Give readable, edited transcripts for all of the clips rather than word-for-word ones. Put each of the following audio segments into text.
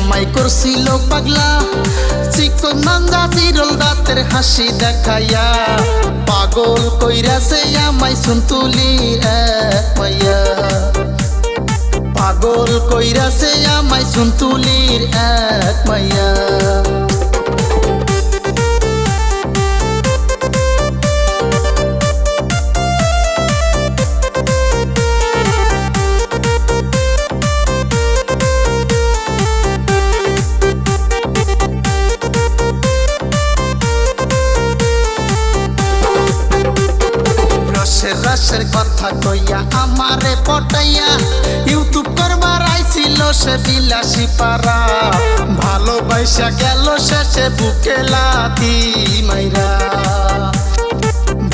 আমায় করছিল পাগলা চিকন নান্দা চিরল দাঁতের হাসি দেখাইয়া পাগল কইরাছে আমায় সুনতুলির এক মাইয়া পাগল কইরাছে আমায় সুনতুলির এক মাইয়া रसेर कथा कइया आमारे पटाइया यूट्यूब करबार आइছিল से বিলাসী पारा भालोबासा गेल शेषे बुके लाथी माइरा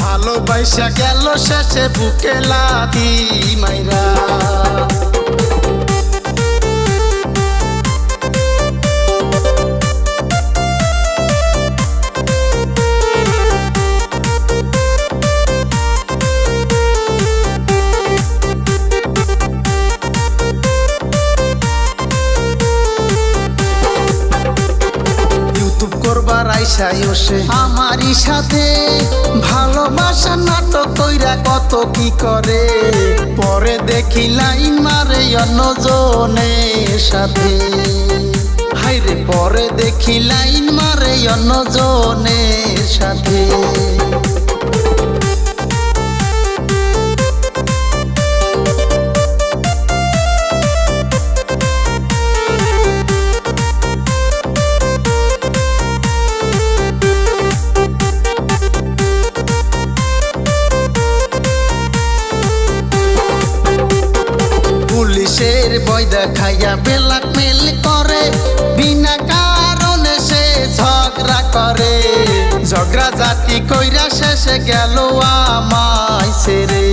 भालोबासा गेल शेषे बुके लाथी माइरा हमारी साथे भालोबासा नाटक कइरा कत की करे परे देखी लाइन मारे अन्यजनेर साथे हायरे परे देखी लाइन मारे अन्यजनेर साथे पुलिसेर भय देखाइया ब्लैकमेल करे बिना कारणे से झगड़ा करे झगड़ा जाति कइरा शेषे गेल आमाय सेरे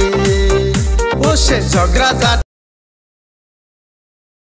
ओ से झगड़ा